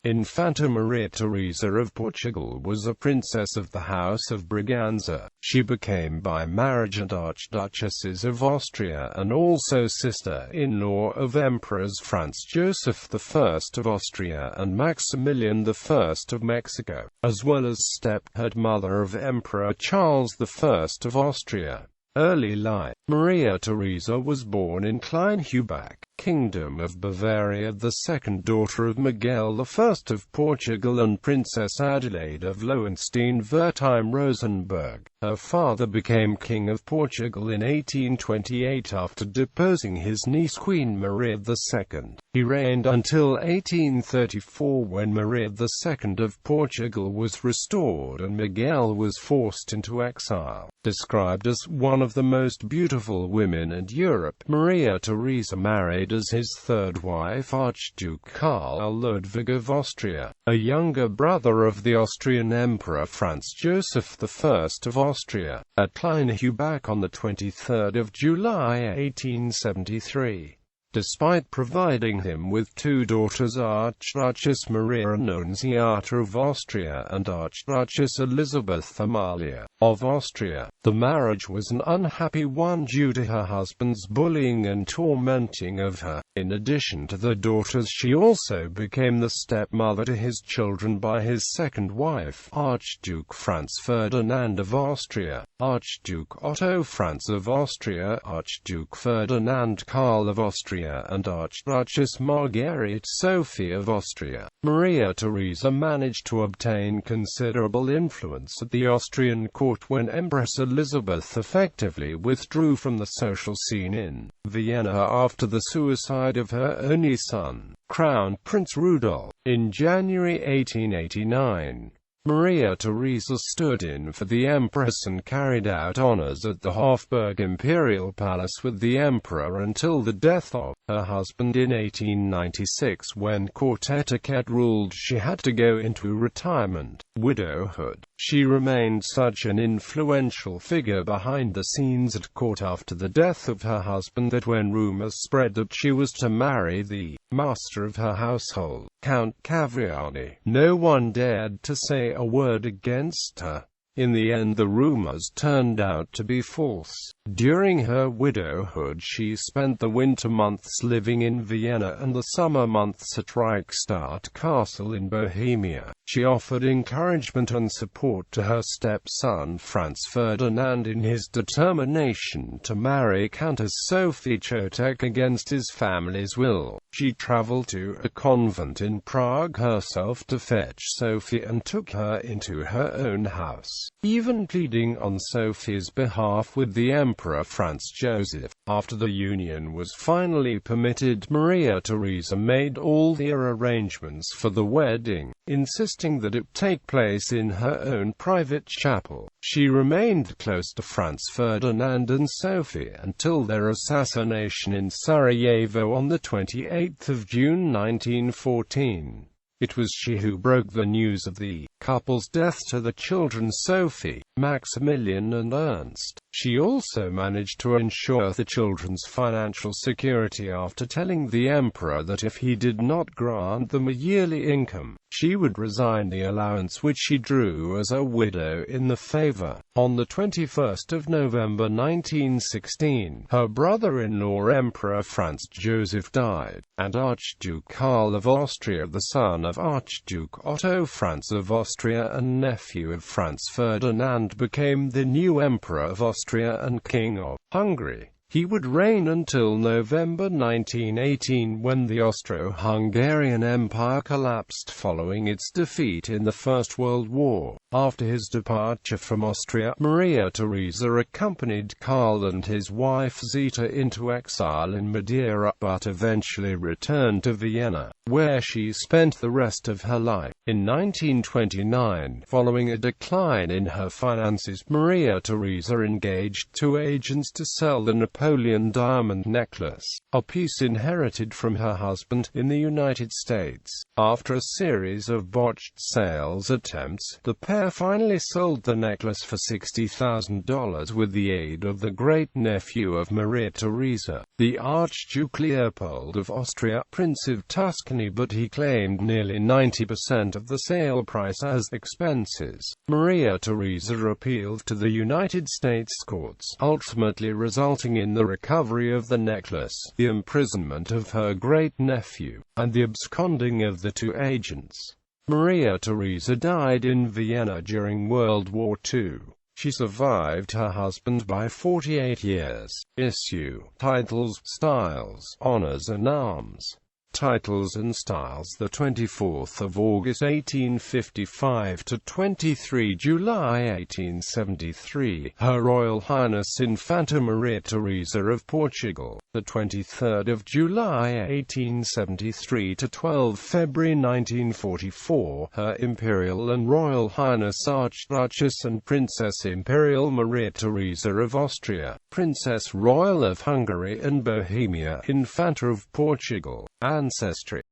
Infanta Maria Theresa of Portugal was a princess of the House of Braganza. She became by marriage and Archduchesses of Austria and also sister-in-law of Emperors Franz Joseph I of Austria and Maximilian I of Mexico, as well as step-head mother of Emperor Charles I of Austria. Early life. Maria Theresa was born in Klein-Hubach, Kingdom of Bavaria, the second daughter of Miguel I of Portugal and Princess Adelaide of Lowenstein-Wertheim-Rosenberg. Her father became King of Portugal in 1828 after deposing his niece Queen Maria II. He reigned until 1834 when Maria II of Portugal was restored and Miguel was forced into exile. Described as one of the most beautiful women in Europe, Maria Theresa married as his third wife Archduke Karl Ludwig of Austria, a younger brother of the Austrian Emperor Franz Joseph I of Austria, at Klein-Hubach on 23 July 1873. Despite providing him with two daughters, Archduchess Maria Annunziata of Austria and Archduchess Elizabeth Amalia of Austria, the marriage was an unhappy one due to her husband's bullying and tormenting of her. In addition to the daughters, she also became the stepmother to his children by his second wife, Archduke Franz Ferdinand of Austria, Archduke Otto Franz of Austria, Archduke Ferdinand Karl of Austria, and Archduchess Margaret Sophie of Austria. Maria Theresa managed to obtain considerable influence at the Austrian court when Empress Elizabeth effectively withdrew from the social scene in Vienna after the suicide of her only son, Crown Prince Rudolf, in January 1889. Maria Theresa stood in for the Empress and carried out honors at the Hofburg Imperial Palace with the Emperor until the death of her husband in 1896, when court etiquette ruled she had to go into retirement. Widowhood. She remained such an influential figure behind the scenes at court after the death of her husband that when rumors spread that she was to marry the master of her household, Count Cavagliani, no one dared to say a word against her. In the end, the rumors turned out to be false. During her widowhood, she spent the winter months living in Vienna and the summer months at Reichstadt Castle in Bohemia. She offered encouragement and support to her stepson Franz Ferdinand in his determination to marry Countess Sophie Chotek against his family's will. She traveled to a convent in Prague herself to fetch Sophie and took her into her own house, even pleading on Sophie's behalf with the Emperor Franz Joseph. After the union was finally permitted, Maria Theresa made all the arrangements for the wedding, insisting that it take place in her own private chapel. She remained close to Franz Ferdinand and Sophie until their assassination in Sarajevo on 28 June 1914. It was she who broke the news of the couple's death to the children Sophie, Maximilian and Ernst. She also managed to ensure the children's financial security after telling the emperor that if he did not grant them a yearly income, she would resign the allowance which she drew as a widow in the favor. On 21 November 1916, her brother-in-law Emperor Franz Joseph died, and Archduke Karl of Austria, the son of Archduke Otto Franz of Austria and nephew of Franz Ferdinand, became the new Emperor of Austria and King of Hungary. He would reign until November 1918, when the Austro-Hungarian Empire collapsed following its defeat in the First World War. After his departure from Austria, Maria Theresa accompanied Karl and his wife Zita into exile in Madeira, but eventually returned to Vienna, where she spent the rest of her life. In 1929, following a decline in her finances, Maria Theresa engaged two agents to sell the Napoleon diamond necklace, a piece inherited from her husband, in the United States. After a series of botched sales attempts, the pair pair finally sold the necklace for $60,000 with the aid of the great-nephew of Maria Theresa, the Archduke Leopold of Austria, Prince of Tuscany, but he claimed nearly 90% of the sale price as expenses. Maria Theresa appealed to the United States courts, ultimately resulting in the recovery of the necklace, the imprisonment of her great-nephew, and the absconding of the two agents. Maria Theresa died in Vienna during World War II. She survived her husband by 48 years. Issue: Titles, Styles, Honors and Arms. Titles and Styles, the 24th of August 1855 to 23 July 1873. Her Royal Highness Infanta Maria Theresa of Portugal, the 23rd of July 1873 to 12 February 1944. Her Imperial and Royal Highness Archduchess and Princess Imperial Maria Theresa of Austria, Princess Royal of Hungary and Bohemia, Infanta of Portugal. Ancestry.